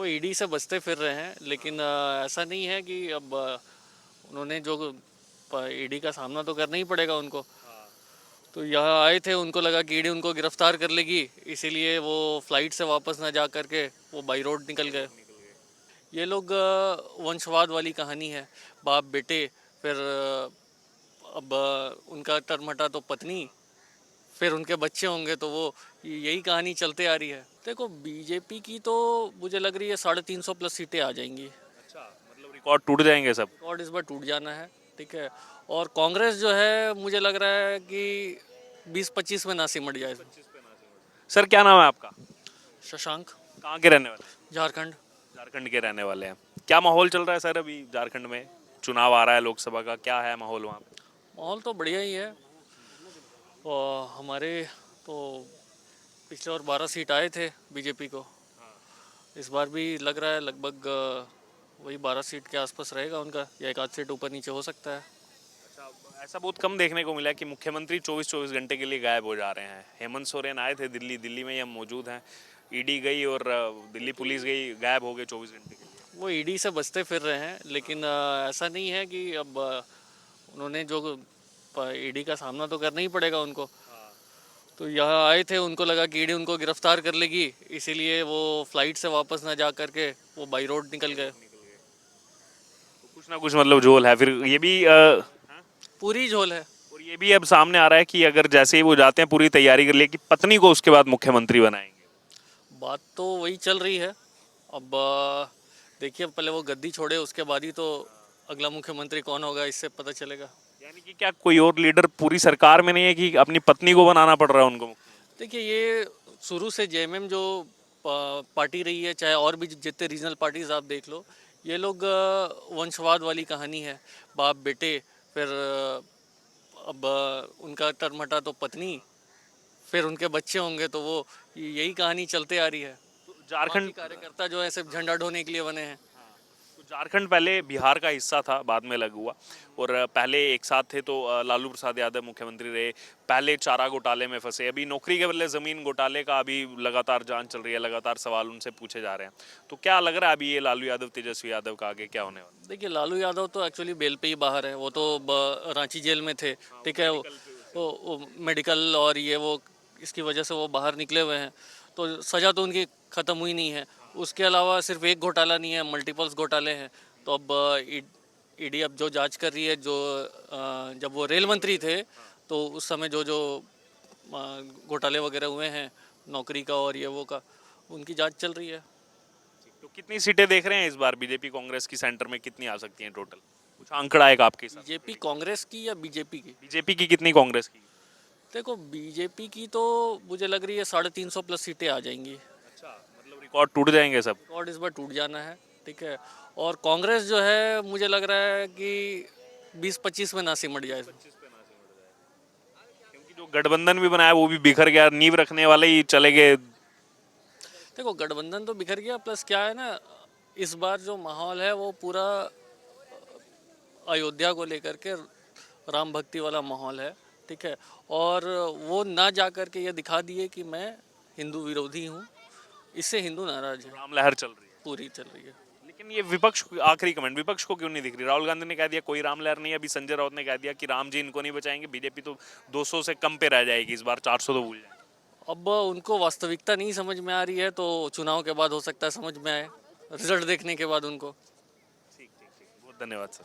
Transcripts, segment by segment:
वो ईडी से बचते फिर रहे हैं, लेकिन ऐसा नहीं है कि अब उन्होंने जो ईडी का सामना तो करना ही पड़ेगा उनको। तो यहाँ आए थे, उनको लगा कि ईडी उनको गिरफ्तार कर लेगी, इसीलिए वो फ्लाइट से वापस ना जा करके वो बाई रोड निकल गए। ये लोग वंशवाद वाली कहानी है, बाप बेटे, फिर अब उनका टर्म हटा तो पत्नी, फिर उनके बच्चे होंगे, तो वो यही कहानी चलते आ रही है। देखो, बीजेपी की तो मुझे लग रही है 350 प्लस सीटें आ जाएंगी। अच्छा, मतलब रिकॉर्ड टूट जाएंगे सब। रिकॉर्ड इस बार टूट जाना है, ठीक है। और कांग्रेस जो है, मुझे लग रहा है कि 20-25 में ना सिमट जाए। सर क्या नाम है आपका? शशांक। कहाँ के रहने वाले? झारखंड। झारखंड के रहने वाले हैं। क्या माहौल चल रहा है सर अभी झारखंड में? चुनाव आ रहा है लोकसभा का, क्या है माहौल वहाँ पे? माहौल तो बढ़िया ही है। और हमारे तो पिछले और 12 सीट आए थे बीजेपी को। इस बार भी लग रहा है लगभग वही 12 सीट के आसपास रहेगा उनका, या एक आध सीट ऊपर नीचे हो सकता है। अच्छा, ऐसा बहुत कम देखने को मिला कि मुख्यमंत्री 24-24 घंटे के लिए गायब हो जा रहे हैं। हेमंत सोरेन आए थे दिल्ली, दिल्ली में ही हम मौजूद हैं। ईडी गई और दिल्ली पुलिस गई, गायब हो गए 24 घंटे के लिए। वो ईडी से बचते फिर रहे हैं, लेकिन ऐसा नहीं है कि अब उन्होंने जो ईडी का सामना तो करना ही पड़ेगा उनको। तो यहाँ आए थे, उनको लगा कि ईडी उनको गिरफ्तार कर लेगी, इसीलिए वो फ्लाइट से वापस ना जा करके वो बाई रोड निकल गए। तो कुछ ना कुछ मतलब झोल है फिर ये भी पूरी झोल है। और ये भी अब सामने आ रहा है कि अगर जैसे ही वो जाते हैं पूरी तैयारी कर लिए कि पत्नी को उसके बाद मुख्यमंत्री बनाएंगे। बात तो वही चल रही है। अब देखिए, पहले वो गद्दी छोड़े, उसके बाद ही तो अगला मुख्यमंत्री कौन होगा इससे पता चलेगा। यानी कि क्या कोई और लीडर पूरी सरकार में नहीं है कि अपनी पत्नी को बनाना पड़ रहा है उनको? देखिए, ये शुरू से जेएमएम जो पार्टी रही है, चाहे और भी जितने रीजनल पार्टीज आप देख लो, ये लोग वंशवाद वाली कहानी है, बाप बेटे, फिर अब उनका टर्म हटा तो पत्नी, फिर उनके बच्चे होंगे, तो वो यही कहानी चलते आ रही है। तो बाकी झारखंड कार्यकर्ता जो है सिर्फ झंडा ढोने के लिए बने हैं। तो झारखंड पहले बिहार का हिस्सा था, बाद में अलग हुआ। और पहले एक साथ थे तो लालू प्रसाद यादव मुख्यमंत्री रहे। पहले चारा घोटाले में फंसे, अभी नौकरी के बदले जमीन घोटाले का अभी लगातार जांच चल रही है, लगातार सवाल उनसे पूछे जा रहे हैं। तो क्या लग रहा है अभी ये लालू यादव तेजस्वी यादव का आगे क्या होने वाला? देखिए, लालू यादव तो एक्चुअली बेल पे ही बाहर है। वो तो रांची जेल में थे, ठीक है। वो मेडिकल और ये वो इसकी वजह से वो बाहर निकले हुए हैं, तो सज़ा तो उनकी ख़त्म हुई नहीं है। उसके अलावा सिर्फ एक घोटाला नहीं है, मल्टीपल्स घोटाले हैं। तो अब ईडी अब जो जांच कर रही है, जो जब वो रेल मंत्री थे तो उस समय जो जो घोटाले वगैरह हुए हैं, नौकरी का और ये वो का, उनकी जांच चल रही है। तो कितनी सीटें देख रहे हैं इस बार बीजेपी कांग्रेस की सेंटर में, कितनी आ सकती हैं टोटल? कुछ आंकड़ा है आपके हिसाब से? बीजेपी कांग्रेस की या बीजेपी की? बीजेपी की कितनी, कांग्रेस की? देखो, बीजेपी की तो मुझे लग रही है 350 प्लस सीटें आ जाएंगी। अच्छा, मतलब रिकॉर्ड टूट जाएंगे सब। रिकॉर्ड इस बार टूट जाना है, ठीक है। और कांग्रेस जो है, मुझे लग रहा है कि 20-25 में ना सिमट जाए। क्योंकि जो गठबंधन भी बनाया वो भी बिखर गया, नींव रखने वाले ही चले गए। देखो, गठबंधन तो बिखर गया, प्लस क्या है ना, इस बार जो माहौल है वो पूरा अयोध्या को लेकर के राम भक्ति वाला माहौल है, ठीक है। और वो ना जा कर के ये दिखा दिए कि मैं हिंदू विरोधी हूँ, इससे हिंदू नाराज है। राम लहर चल रही है। पूरी चल रही है। लेकिन ये विपक्ष, आखिरी कमेंट, विपक्ष को क्यों नहीं दिख रही? राहुल गांधी ने कह दिया कोई राम लहर नहीं है, अभी संजय राउत ने कह दिया कि राम जी इनको नहीं बचाएंगे, बीजेपी तो 200 से कम पे रह जाएगी इस बार, 400 तो भूल जाएंगे। अब उनको वास्तविकता नहीं समझ में आ रही है, तो चुनाव के बाद हो सकता है समझ में आए, रिजल्ट देखने के बाद उनको। ठीक ठीक ठीक, बहुत धन्यवाद सर।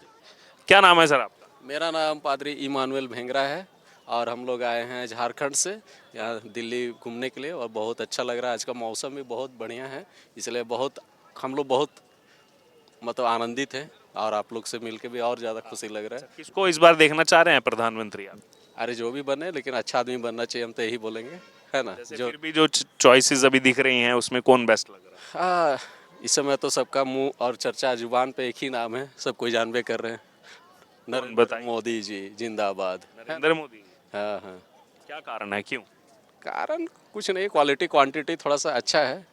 क्या नाम है सर आपका? मेरा नाम पादरी इमानुएल भेंगरा है और हम लोग आए हैं झारखंड से यहाँ दिल्ली घूमने के लिए, और बहुत अच्छा लग रहा है। आज का मौसम भी बहुत बढ़िया है, इसलिए हम लोग बहुत मतलब आनंदित हैं, और आप लोग से मिलके भी और ज़्यादा खुशी लग रहा है। किसको इस बार देखना चाह रहे हैं प्रधानमंत्री आप? अरे जो भी बने, लेकिन अच्छा आदमी बनना चाहिए, हम तो यही बोलेंगे, है ना। जो फिर भी जो चॉइसेस अभी दिख रही हैं उसमें कौन बेस्ट लग रहा है? हाँ, इस समय तो सबका मुंह और चर्चा जुबान पे एक ही नाम है, सब कोई जानबे कर रहे हैं, नरेंद्र बताइए। मोदी जी जिंदाबाद। नरेंद्र मोदी। हाँ हाँ। क्या कारण है, क्यों? कारण कुछ नहीं, क्वालिटी क्वांटिटी थोड़ा सा अच्छा है,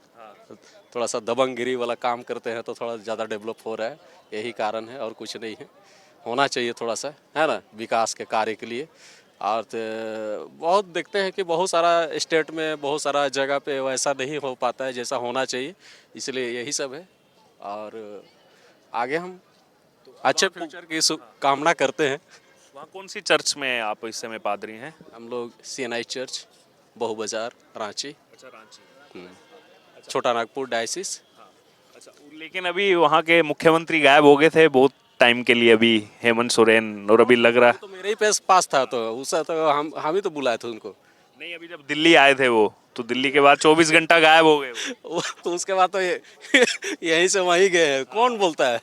थोड़ा सा दबंगगिरी वाला काम करते हैं तो थोड़ा ज़्यादा डेवलप हो रहा है, यही कारण है और कुछ नहीं है। होना चाहिए थोड़ा सा, है ना, विकास के कार्य के लिए। और बहुत देखते हैं कि बहुत सारा स्टेट में बहुत सारा जगह पे वैसा नहीं हो पाता है जैसा होना चाहिए, इसलिए यही सब है। और आगे हम अच्छे फ्यूचर की कामना करते हैं। वहाँ कौन सी चर्च में आप इस समय पादरी हैं? हम लोग CNI चर्च, बहु बाजार, रांची, अच्छा, रांची। छोटा नागपुर डायसिस। अच्छा, लेकिन अभी वहाँ के मुख्यमंत्री गायब हो गए थे बहुत टाइम के लिए, अभी हेमंत सोरेन, और अभी लग रहा वो तो मेरे ही पास था, तो उससे तो हम ही तो बुलाए थे उनको। नहीं, अभी जब दिल्ली आए थे वो, तो दिल्ली के बाद 24 घंटा गायब हो गए वो। उसके बाद तो यहीं से वहीं गए हैं। कौन बोलता है,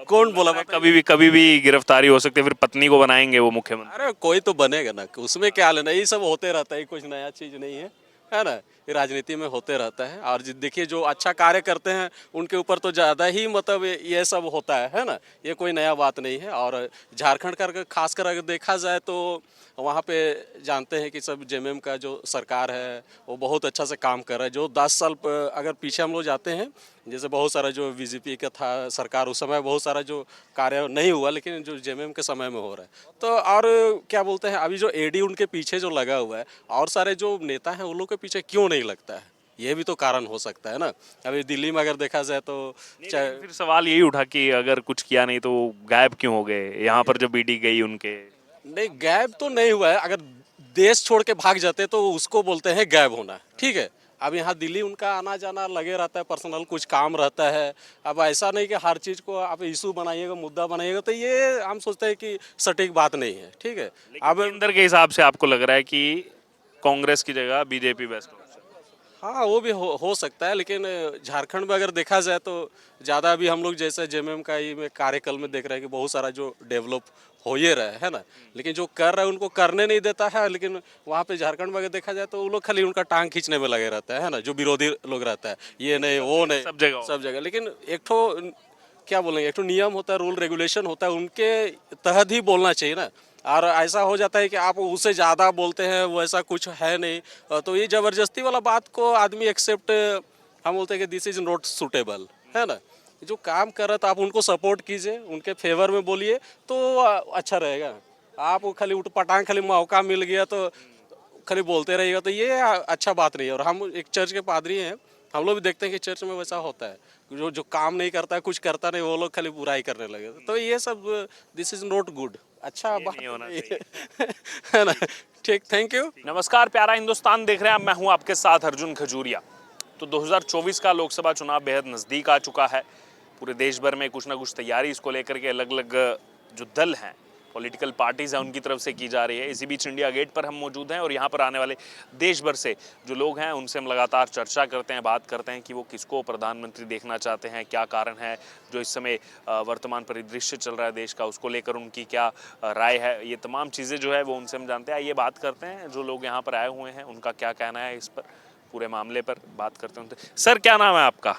कौन बोला बताइए? कभी भी गिरफ्तारी हो सकती है, फिर पत्नी को बनाएंगे वो मुख्यमंत्री। अरे कोई तो बनेगा ना, उसमें क्या लेना, ये सब होते रहता है, कुछ नया चीज नहीं है ना। ये राजनीति में होते रहता है। और देखिए जो अच्छा कार्य करते हैं उनके ऊपर तो ज़्यादा ही मतलब ये सब होता है ना। ये कोई नया बात नहीं है। और झारखंड का खासकर अगर देखा जाए तो वहाँ पे जानते हैं कि सब जेएमएम का जो सरकार है वो बहुत अच्छा से काम कर रहा है। जो 10 साल अगर पीछे हम लोग जाते हैं, जैसे बहुत सारा जो बीजेपी का था सरकार, उस समय बहुत सारा जो कार्य नहीं हुआ, लेकिन जो जेएमएम के समय में हो रहा है। तो और क्या बोलते हैं, अभी जो एडी उनके पीछे जो लगा हुआ है और सारे जो नेता हैं उन लोग के पीछे क्यों नहीं लगता है, ये भी तो कारण हो सकता है ना। अभी दिल्ली में अगर देखा जाए तो लेकिन फिर सवाल यही उठा कि अगर कुछ किया नहीं तो गायब क्यों हो गए, यहाँ पर जब ईडी गई उनके। नहीं, गायब तो नहीं हुआ है। अगर देश छोड़ के भाग जाते तो उसको बोलते हैं गायब होना, ठीक है। अब यहाँ दिल्ली उनका आना जाना लगे रहता है, पर्सनल कुछ काम रहता है। अब ऐसा नहीं कि हर चीज़ को आप इशू बनाइएगा, मुद्दा बनाइएगा, तो ये हम सोचते हैं कि सटीक बात नहीं है, ठीक है। अब केंद्र के हिसाब से आपको लग रहा है कि कांग्रेस की जगह बीजेपी बेस्ट ऑप्शन? हाँ, वो भी हो सकता है, लेकिन झारखंड में अगर देखा जाए तो ज़्यादा अभी हम लोग जैसे जेएमएम का ही में कार्यकाल में देख रहे हैं कि बहुत सारा जो डेवलप हो ये रहा है ना। लेकिन जो कर रहा है उनको करने नहीं देता है। लेकिन वहाँ पे झारखंड में अगर देखा जाए तो वो लोग खाली उनका टांग खींचने में लगे रहता है ना, जो विरोधी लोग रहता है, ये नहीं वो नहीं, सब जगह। लेकिन एक ठो क्या बोलेंगे, एक तो नियम होता है, रूल रेगुलेशन होता है, उनके तहत ही बोलना चाहिए ना। और ऐसा हो जाता है कि आप उससे ज़्यादा बोलते हैं, वो ऐसा कुछ है नहीं। तो ये ज़बरदस्ती वाला बात को आदमी एक्सेप्ट, हम बोलते हैं कि दिस इज़ नॉट सूटेबल, है ना। जो काम कर रहा था आप उनको सपोर्ट कीजिए, उनके फेवर में बोलिए तो अच्छा रहेगा। आप वो खाली उठ पटांग खाली मौका मिल गया तो खाली बोलते रहिएगा, तो ये अच्छा बात नहीं है। और हम एक चर्च के पादरी हैं, हम लोग भी देखते हैं कि चर्च में वैसा होता है, जो जो काम नहीं करता है, कुछ करता नहीं, वो लोग खाली बुराई करने लगे। तो ये सब दिस इज नॉट गुड, अच्छा बात नहीं होना नहीं है ना। ठीक, थैंक यू। नमस्कार, प्यारा हिंदुस्तान देख रहे हैं आप, मैं हूं आपके साथ अर्जुन खजूरिया। तो 2024 का लोकसभा चुनाव बेहद नज़दीक आ चुका है। पूरे देश भर में कुछ ना कुछ तैयारी इसको लेकर के अलग अलग जो दल हैं, पॉलिटिकल पार्टीज़ हैं, उनकी तरफ से की जा रही है। इसी बीच इंडिया गेट पर हम मौजूद हैं और यहाँ पर आने वाले देश भर से जो लोग हैं उनसे हम लगातार चर्चा करते हैं, बात करते हैं कि वो किसको प्रधानमंत्री देखना चाहते हैं, क्या कारण है, जो इस समय वर्तमान परिदृश्य चल रहा है देश का, उसको लेकर उनकी क्या राय है। ये तमाम चीज़ें जो है वो उनसे हम जानते हैं। ये बात करते हैं जो लोग यहाँ पर आए हुए हैं उनका क्या कहना है, इस पर पूरे मामले पर बात करते हैं। सर, क्या नाम है आपका?